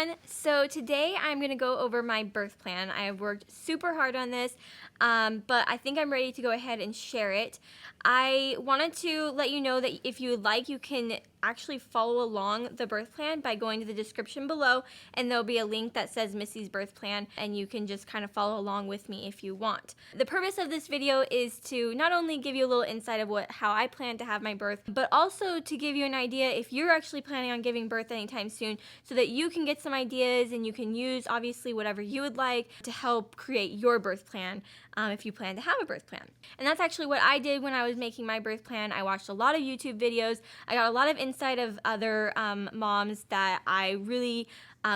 everyone. So today I'm going to go over my birth plan. I have worked super hard on this, but I think I'm ready to go ahead and share it. I wanted to let you know that if you would like, you can actually follow along the birth plan by going to the description below, and there'll be a link that says Missy's birth plan, and you can just kind of follow along with me if you want. The purpose of this video is to not only give you a little insight of how I plan to have my birth, but also to give you an idea if you're actually planning on giving birth anytime soon, so that you can get some ideas and you can use obviously whatever you would like to help create your birth plan if you plan to have a birth plan. And that's actually what I did when I was making my birth plan. I watched a lot of YouTube videos. I got a lot of insight of other moms that I really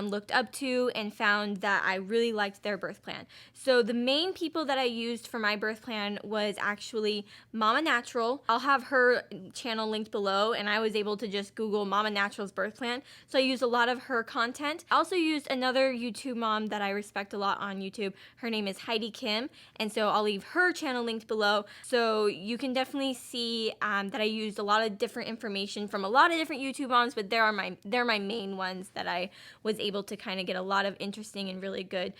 looked up to and found that I really liked their birth plan. So the main people that I used for my birth plan was actually MamaNatural. I'll have her channel linked below, and I was able to just Google MamaNaturals birth plan. So I used a lot of her content. I also used another YouTube mom that I respect a lot on YouTube. Her name is Heidi Kim, and so I'll leave her channel linked below. So you can definitely see that I used a lot of different information from a lot of different YouTube moms, but they're my main ones that I was able to kind of get a lot of interesting and really good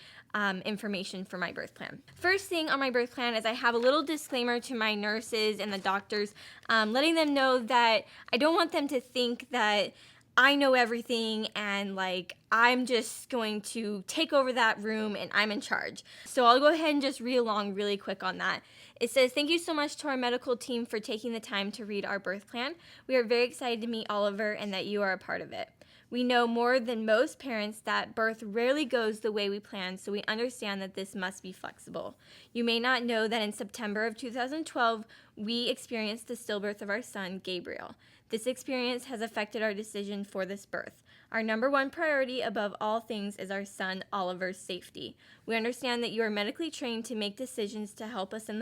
information for my birth plan. First thing on my birth plan is I have a little disclaimer to my nurses and the doctors, letting them know that I don't want them to think that I know everything and like I'm just going to take over that room and I'm in charge. So I'll go ahead and just read along really quick on that. It says, "Thank you so much to our medical team for taking the time to read our birth plan. We are very excited to meet Oliver and that you are a part of it. We know more than most parents that birth rarely goes the way we plan, so we understand that this must be flexible. You may not know that in September of 2012, we experienced the stillbirth of our son, Gabriel. This experience has affected our decision for this birth. Our number one priority above all things is our son Oliver's safety. We understand that you are medically trained to make decisions to help us in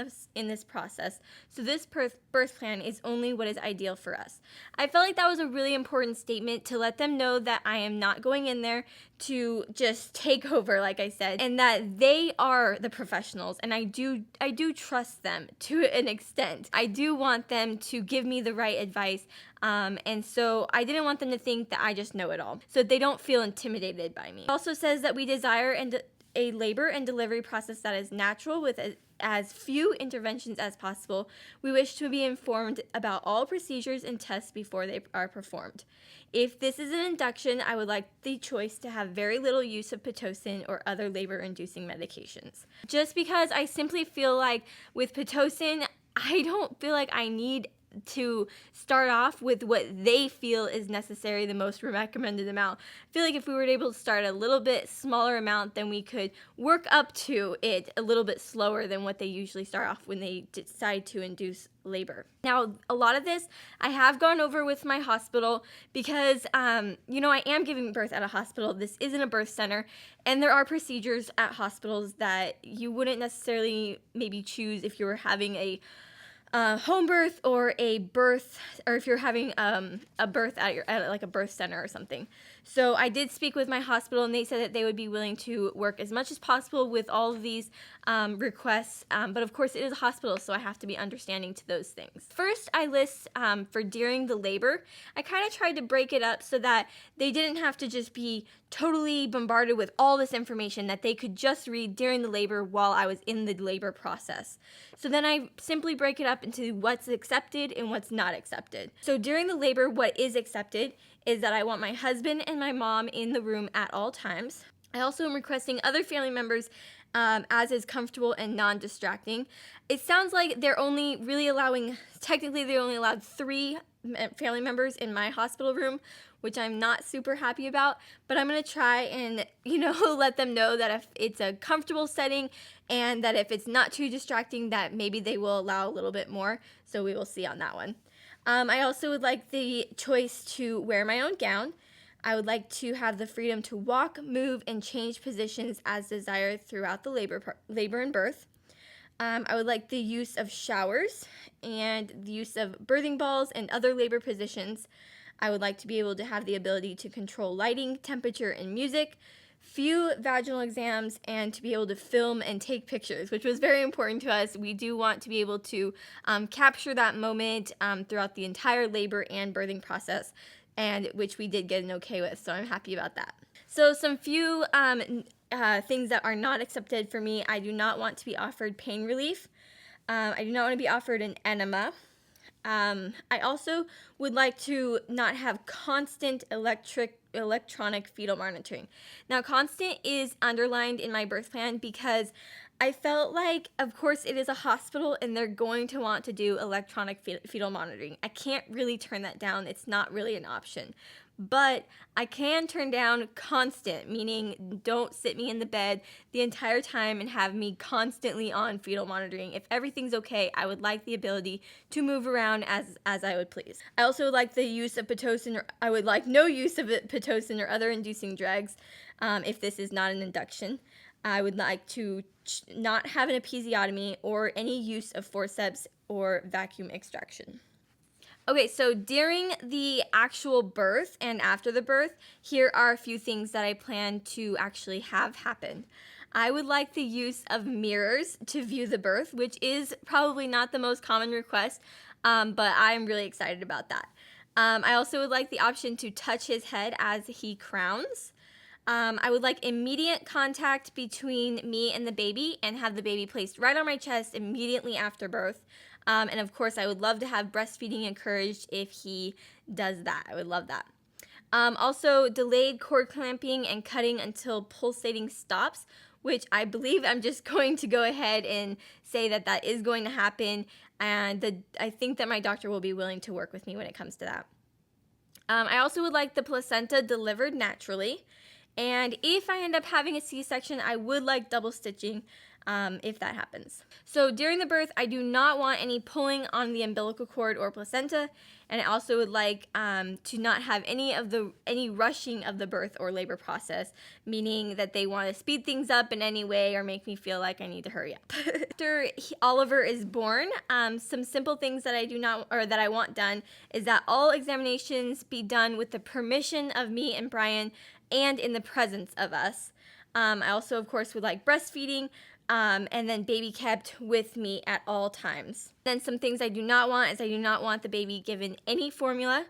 this process, so this birth plan is only what is ideal for us." I felt like that was a really important statement to let them know that I am not going in there to just take over, like I said, and that they are the professionals, and I do trust them to an extent. I do want them to give me the right advice, and so I didn't want them to think that I just know it all, so they don't feel intimidated by me. It also says that we desire a labor and delivery process that is natural with as few interventions as possible. We wish to be informed about all procedures and tests before they are performed. If this is an induction, I would like the choice to have very little use of Pitocin or other labor-inducing medications. Just because I simply feel like with Pitocin, I don't feel like I need to start off with what they feel is necessary, the most recommended amount. I feel like if we were able to start a little bit smaller amount, then we could work up to it a little bit slower than what they usually start off when they decide to induce labor. Now, a lot of this I have gone over with my hospital because, I am giving birth at a hospital. This isn't a birth center, and there are procedures at hospitals that you wouldn't necessarily maybe choose if you were having a home birth or a birth, or if you're having a birth at like a birth center or something. So I did speak with my hospital, and they said that they would be willing to work as much as possible with all of these requests, but of course it is a hospital, so I have to be understanding to those things. First, I list for during the labor. I kind of tried to break it up so that they didn't have to just be totally bombarded with all this information, that they could just read during the labor while I was in the labor process. So then I simply break it up into what's accepted and what's not accepted. So during the labor, what is accepted is that I want my husband and my mom in the room at all times. I also am requesting other family members as is comfortable and non-distracting. It sounds like they're only really allowing, technically they only allowed 3 family members in my hospital room, which I'm not super happy about, but I'm going to try and, let them know that if it's a comfortable setting and that if it's not too distracting, that maybe they will allow a little bit more, so we will see on that one. I also would like the choice to wear my own gown. I would like to have the freedom to walk, move, and change positions as desired throughout the labor and birth. I would like the use of showers and the use of birthing balls and other labor positions. I would like to be able to have the ability to control lighting, temperature, and music, few vaginal exams, and to be able to film and take pictures, which was very important to us. We do want to be able to capture that moment throughout the entire labor and birthing process, and which we did get an okay with, so I'm happy about that. So some few things that are not accepted for me. I do not want to be offered pain relief. I do not want to be offered an enema. I also would like to not have constant electronic fetal monitoring. Now, constant is underlined in my birth plan because I felt like, of course, it is a hospital and they're going to want to do electronic fetal monitoring. I can't really turn that down. It's not really an option. But I can turn down constant, meaning don't sit me in the bed the entire time and have me constantly on fetal monitoring. If everything's okay, I would like the ability to move around as I would please. I also would like the use of Pitocin, or I would like no use of Pitocin or other inducing drugs if this is not an induction. I would like to not have an episiotomy or any use of forceps or vacuum extraction. Okay, so during the actual birth and after the birth, here are a few things that I plan to actually have happen. I would like the use of mirrors to view the birth, which is probably not the most common request, but I'm really excited about that. I also would like the option to touch his head as he crowns. I would like immediate contact between me and the baby and have the baby placed right on my chest immediately after birth. And of course, I would love to have breastfeeding encouraged if he does that. I would love that. Also, delayed cord clamping and cutting until pulsating stops, which I believe I'm just going to go ahead and say that that is going to happen. And I think that my doctor will be willing to work with me when it comes to that. I also would like the placenta delivered naturally. And if I end up having a C-section, I would like double stitching if that happens. So during the birth, I do not want any pulling on the umbilical cord or placenta, and I also would like to not have any rushing of the birth or labor process, meaning that they want to speed things up in any way or make me feel like I need to hurry up. After Oliver is born, some simple things that I do not, or that I want done, is that all examinations be done with the permission of me and Brian and in the presence of us. I also, of course, would like breastfeeding, and then baby kept with me at all times. Then some things I do not want is I do not want the baby given any formula.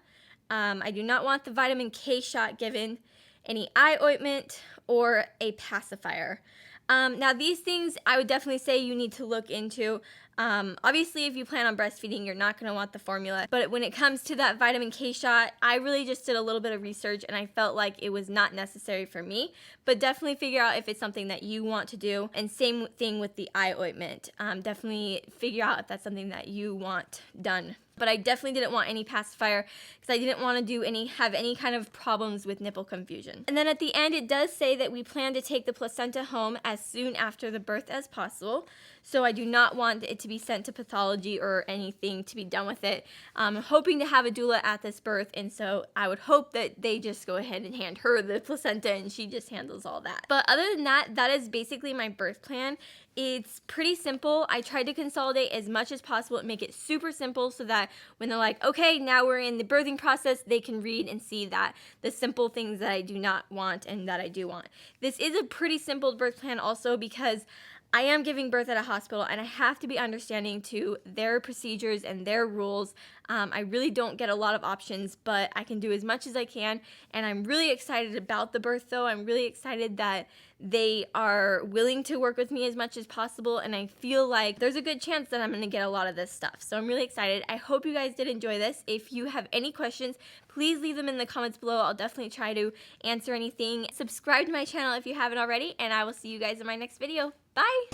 I do not want the vitamin K shot given, any eye ointment, or a pacifier. Now these things I would definitely say you need to look into. Obviously, if you plan on breastfeeding, you're not going to want the formula. But when it comes to that vitamin K shot, I really just did a little bit of research and I felt like it was not necessary for me. But definitely figure out if it's something that you want to do. And same thing with the eye ointment. Definitely figure out if that's something that you want done. But I definitely didn't want any pacifier because I didn't want to have any kind of problems with nipple confusion. And then at the end, it does say that we plan to take the placenta home as soon after the birth as possible. So I do not want it to be sent to pathology or anything to be done with it. I'm hoping to have a doula at this birth, and so I would hope that they just go ahead and hand her the placenta and she just handles all that. But other than that, that is basically my birth plan. It's pretty simple. I tried to consolidate as much as possible and make it super simple so that when they're like, okay, now we're in the birthing process, they can read and see that the simple things that I do not want and that I do want. This is a pretty simple birth plan also because I am giving birth at a hospital and I have to be understanding to their procedures and their rules. I really don't get a lot of options, but I can do as much as I can. And I'm really excited about the birth though. I'm really excited that they are willing to work with me as much as possible. And I feel like there's a good chance that I'm going to get a lot of this stuff. So I'm really excited. I hope you guys did enjoy this. If you have any questions, please leave them in the comments below. I'll definitely try to answer anything. Subscribe to my channel if you haven't already, and I will see you guys in my next video. Bye!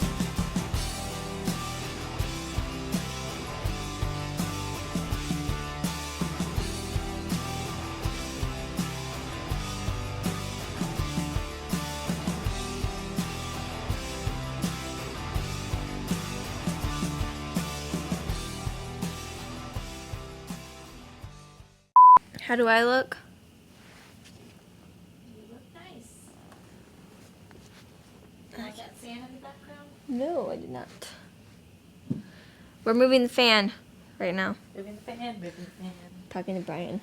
How do I look? You look nice. Like that fan in the background? No, I did not. We're moving the fan right now. Moving the fan, moving the fan. Talking to Brian.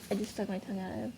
I just stuck my tongue out at him.